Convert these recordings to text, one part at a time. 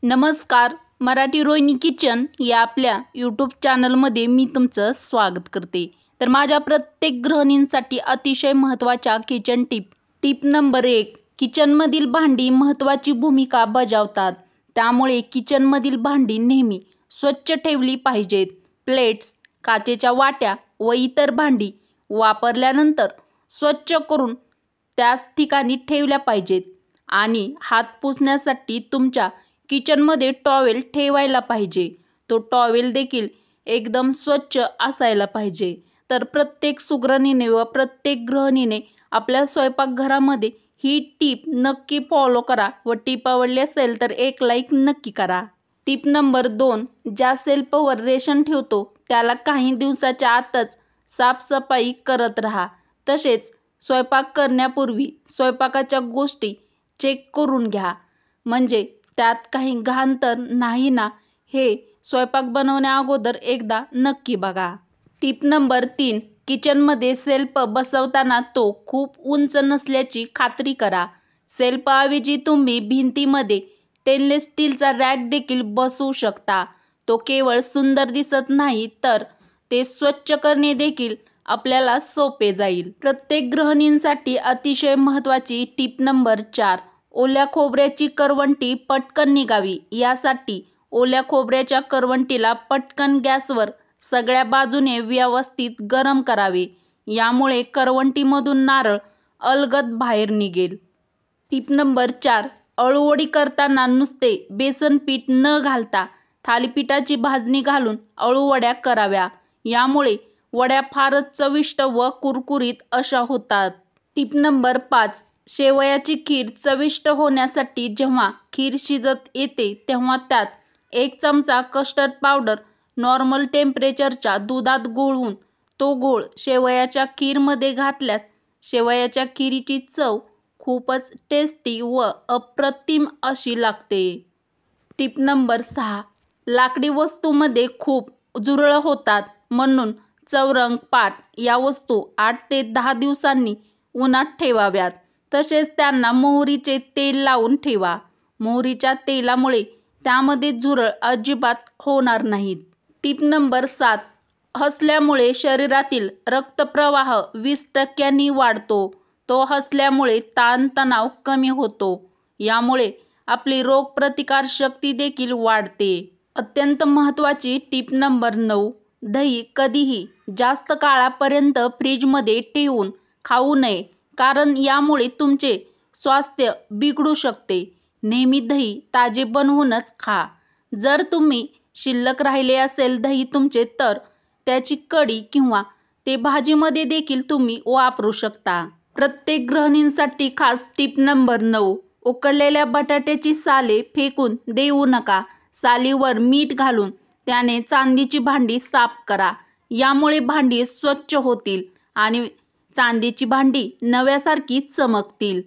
नमस्कार. मराठी रोहिणी किचन या आपल्या यूट्यूब चॅनलमध्ये मी तुमचं स्वागत करते. तर माझ्या प्रत्येक गृहिणींसाठी अतिशय महत्त्वाच्या किचन टिप नंबर 1. किचनमधील भांडी महत्त्वाची भूमिका बजावतात. त्यामुळे किचनमधील भांडी नेहमी स्वच्छ ठेवली पाहिजेत. प्लेट्स, काचेच्या वाट्या व इतर भांडी वापरल्यानंतर स्वच्छ करून त्याच ठिकाणी ठेवल्या पाहिजेत. आणि हात पुसण्यासाठी तुमच्या किचनमध्ये टॉवेल ठेवायला पाहिजे. तो टॉवेल देखील एकदम स्वच्छ असायला पाहिजे. तर प्रत्येक सुगरणीने व प्रत्येक गृहिणीने आपल्या स्वयंपाकघरामध्ये ही टीप नक्की फॉलो करा व टीप आवडली असेल तर एक लाईक नक्की करा. टीप नंबर 2. ज्या सेल्फवर रेशन ठेवतो त्याला काही दिवसाच्या आतच साफसफाई करत राहा. तसेच स्वयंपाक करण्यापूर्वी स्वयंपाकाच्या गोष्टी चेक करून घ्या. म्हणजे त्यात काही घाण तर नाही ना, हे स्वयंपाक बनवण्या अगोदर एकदा नक्की बघा. टीप नंबर 3. किचनमध्ये सेल्फ बसवताना तो खूप उंच नसल्याची खात्री करा. सेल्फऐवजी तुम्ही भिंतीमध्ये स्टेनलेस स्टीलचा रॅक देखील बसवू शकता. तो केवळ सुंदर दिसत नाही तर ते स्वच्छ करणे देखील आपल्याला सोपे जाईल. प्रत्येक गृहिणींसाठी अतिशय महत्त्वाची टीप नंबर 4. ओल्या खोबऱ्याची करवंटी पटकन निघावी यासाठी ओल्या खोबऱ्याच्या करवंटीला पटकन गॅसवर सगळ्या बाजूने व्यवस्थित गरम करावे. यामुळे करवंटीमधून नारळ अलगद बाहेर निघेल. टीप नंबर 4. अळूवडी करताना नुसते बेसन पीठ न घालता थालीपीठाची भाजणी घालून अळूवड्या कराव्या. यामुळे वड्या फारच चविष्ट व कुरकुरीत अशा होतात. टीप नंबर 5. शेवयाची खीर चविष्ट होण्यासाठी जेव्हा खीर शिजत येते तेव्हा त्यात 1 चमचा कस्टर्ड पावडर नॉर्मल टेम्परेचरच्या दुधात घोळवून तो घोळ शेवयाच्या खीरमध्ये घातल्यास शेवयाच्या खीरीची चव खूपच टेस्टी व अप्रतिम अशी लागते. टीप नंबर 6. लाकडी वस्तूमध्ये खूप झुरळ होतात म्हणून चौरंग, पाट या वस्तू 8 ते 10 दिवसांनी उन्हात ठेवाव्यात. तसेच त्यांना मोहरीचे तेल लावून ठेवा. मोहरीच्या तेलामुळे त्यामध्ये झुरळ अजिबात होणार नाहीत. टीप नंबर 7. हसल्यामुळे शरीरातील रक्तप्रवाह 20% वाढतो. तो हसल्यामुळे ताणतणाव कमी होतो. यामुळे आपली रोगप्रतिकारशक्ती देखील वाढते. अत्यंत महत्त्वाची टीप नंबर 9. दही कधीही जास्त काळापर्यंत फ्रीजमध्ये ठेवून खाऊ नये, कारण यामुळे तुमचे स्वास्थ्य बिघडू शकते. नेहमी दही ताजे बनवूनच खा. जर तुम्ही शिल्लक राहिले असेल दही तुमचे तर त्याची कढी किंवा ते भाजीमध्ये देखील तुम्ही वापरू शकता. प्रत्येक गृहिणींसाठी खास टीप नंबर 9. उकडलेल्या बटाट्याची साले फेकून देऊ नका. सालीवर मीठ घालून त्याने चांदीची भांडी साफ करा. यामुळे भांडी स्वच्छ होतील आणि चांदीची भांडी नव्यासारखी चमकतील.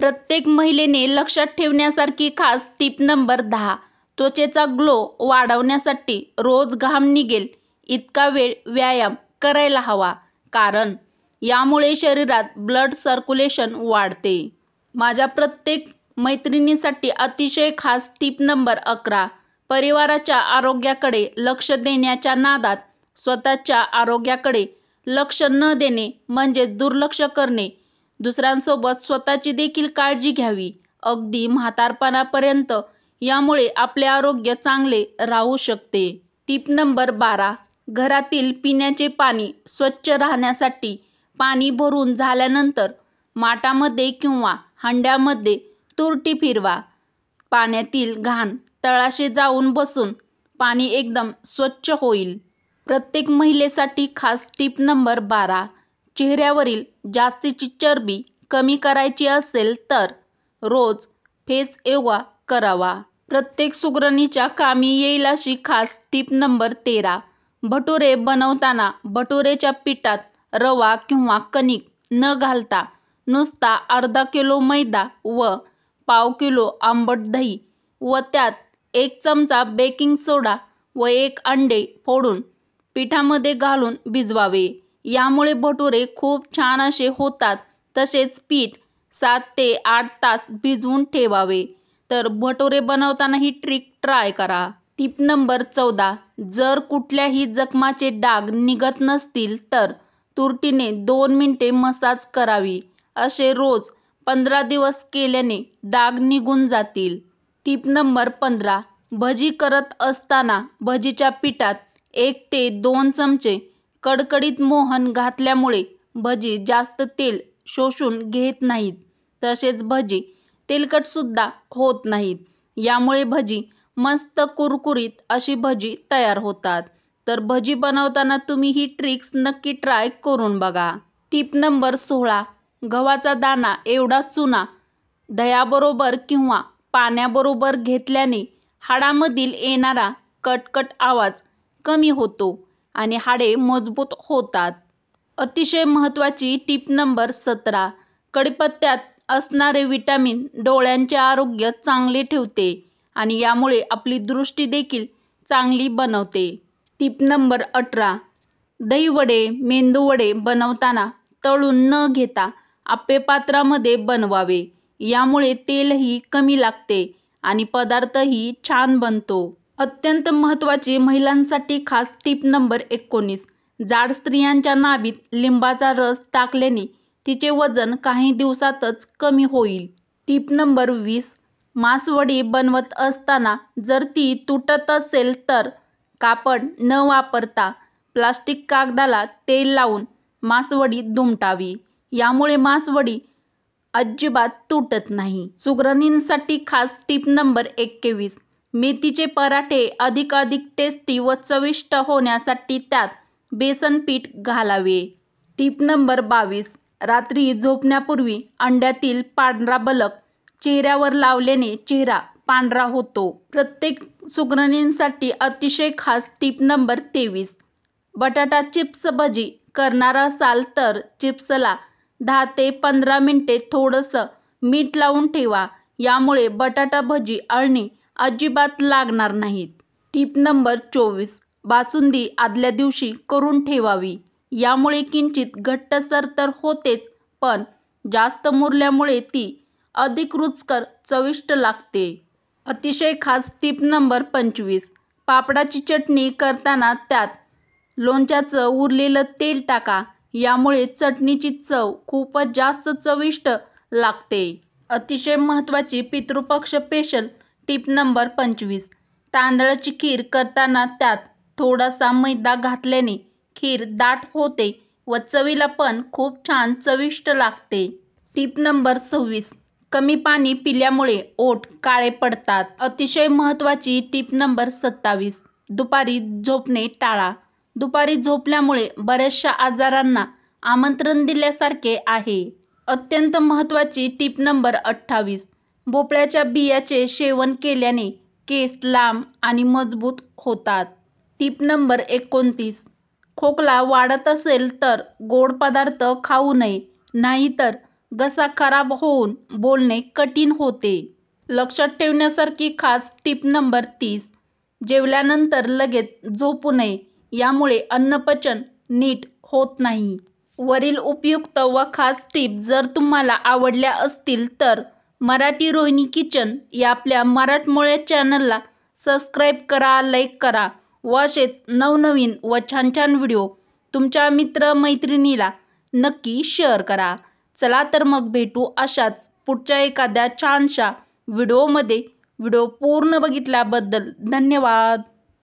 प्रत्येक महिलेने लक्षात ठेवण्यासारखी खास टीप नंबर 10. त्वचेचा ग्लो वाढवण्यासाठी रोज घाम निघेल इतका वेळ व्यायाम करायला हवा, कारण यामुळे शरीरात ब्लड सर्क्युलेशन वाढते. माझ्या प्रत्येक मैत्रिणीसाठी अतिशय खास टीप नंबर 11. परिवाराच्या आरोग्याकडे लक्ष देण्याच्या नादात स्वतःच्या आरोग्याकडे लक्ष न देणे म्हणजे दुर्लक्ष करणे. दुसऱ्यांसोबत स्वतःची देखील काळजी घ्यावी, अगदी म्हातारपणापर्यंत. यामुळे आपले आरोग्य चांगले राहू शकते. टीप नंबर 12. घरातील पिण्याचे पाणी स्वच्छ राहण्यासाठी पाणी भरून झाल्यानंतर माठामध्ये किंवा हंड्यामध्ये तुरटी फिरवा. पाण्यातील घाण तळाशी जाऊन बसून पाणी एकदम स्वच्छ होईल. प्रत्येक महिलेसाठी खास टीप नंबर 12. चेहऱ्यावरील जास्तीची चरबी कमी करायची असेल तर रोज फेस योगा करावा. प्रत्येक सुगरणीच्या कामी येईल अशी खास टीप नंबर 13. भटुरे बनवताना भटुरेच्या पिठात रवा किंवा कणिक न घालता नुसता अर्धा किलो मैदा व पाव किलो आंबट दही व त्यात 1 चमचा बेकिंग सोडा व 1 अंडे फोडून पिठामध्ये घालून भिजवावे. यामुळे भटुरे खूप छान असे होतात. तसेच पीठ 7 ते 8 तास भिजवून ठेवावे. तर भटुरे बनवताना ही ट्रिक ट्राय करा. टिप नंबर 14, जर कुठल्याही जखमाचे डाग निघत नसतील तर तुरटीने 2 मिनिटे मसाज करावी. असे रोज 15 दिवस केल्याने डाग निघून जातील. टिप नंबर 15, भजी करत असताना भजीच्या पिठात 1 ते 2 चमचे कडकडीत मोहन घातल्यामुळे भजी जास्त तेल शोषून घेत नाहीत. तसेच भजी तेलकटसुद्धा होत नाहीत. यामुळे भजी मस्त कुरकुरीत अशी भजी तयार होतात. तर भजी बनवताना तुम्ही ही ट्रिक्स नक्की ट्राय करून बघा. टिप नंबर 16, गव्हाचा दाणा एवढा चुना दह्याबरोबर किंवा पाण्याबरोबर घेतल्याने हाडामधील येणारा कटकट आवाज कमी होतो आणि हाडे मजबूत होतात. अतिशय महत्त्वाची टिप नंबर 17, कढीपत्त्यात असणारे विटॅमिन डोळ्यांचे आरोग्य चांगले ठेवते आणि यामुळे आपली दृष्टी देखील चांगली बनवते. टिप नंबर 18, दहीवडे, मेंदूवडे बनवताना तळून न घेता आप्पेपात्रामध्ये बनवावे. यामुळे तेलही कमी लागते आणि पदार्थही छान बनतो. अत्यंत महत्त्वाची महिलांसाठी खास टिप नंबर 19, जाड स्त्रियांच्या नाभीत लिंबाचा रस टाकल्याने तिचे वजन काही दिवसातच कमी होईल. टिप नंबर 20, मासवडी बनवत असताना जर ती तुटत असेल तर कापड न वापरता प्लास्टिक कागदाला तेल लावून मासवडी दुमटावी. यामुळे मासवडी अजिबात तुटत नाही. सुगरणींसाठी खास टिप नंबर 21, मेथीचे पराठे अधिकाधिक टेस्टी व चविष्ट होण्यासाठी त्यात बेसन पीठ घालावे. टिप नंबर 22, रात्री झोपण्यापूर्वी अंड्यातील पांढरा बलक चेहऱ्यावर लावल्याने चेहरा पांढरा होतो. प्रत्येक सुगरणींसाठी अतिशय खास टिप नंबर 23, बटाटा चिप्स भजी करणार असाल तर चिप्सला 10 ते 15 मिनिटे थोडंसं मीठ लावून ठेवा. यामुळे बटाटा भजी अळणी अजिबात लागणार नाहीत. टिप नंबर 24, बासुंदी आदल्या दिवशी करून ठेवावी. यामुळे किंचित घट्टसर तर होतेच, पण जास्त मुरल्यामुळे ती अधिक रुचकर चविष्ट लागते. अतिशय खास टिप नंबर 25, पापडाची चटणी करताना त्यात लोणच्याचं उरलेलं तेल टाका. यामुळे चटणीची चव खूपच जास्त चविष्ट लागते. अतिशय महत्त्वाची पितृपक्ष स्पेशल टिप नंबर 25, तांदळाची खीर करताना त्यात थोडासा मैदा घातल्याने खीर दाट होते व चवीला पण खूप छान चविष्ट लागते. टिप नंबर 26, कमी पाणी पिल्यामुळे ओठ काळे पडतात. अतिशय महत्त्वाची टिप नंबर 27, दुपारी झोपणे टाळा. दुपारी झोपल्यामुळे बऱ्याचशा आजारांना आमंत्रण दिल्यासारखे आहे. अत्यंत महत्त्वाची टिप नंबर 28, भोपळ्याच्या बियाचे सेवन केल्याने केस लांब आणि मजबूत होतात. टिप नंबर 29, खोकला वाढत असेल तर गोड पदार्थ खाऊ नये, नाहीतर घसा खराब होऊन बोलणे कठीण होते. लक्षात ठेवण्यासारखी खास टिप नंबर 30, जेवल्यानंतर लगेच झोपू नये. यामुळे अन्नपचन नीट होत नाही. वरील उपयुक्त व खास टिप जर तुम्हाला आवडल्या असतील तर मराठी रोहिणी किचन या आपल्या मराठमोळ्या चॅनलला सबस्क्राईब करा, लाईक करा व असेच नवनवीन व छान छान व्हिडिओ तुमच्या मित्रमैत्रिणीला नक्की शेअर करा. चला तर मग भेटू अशाच पुढच्या एखाद्या छानशा व्हिडिओमध्ये. व्हिडिओ पूर्ण बघितल्याबद्दल धन्यवाद.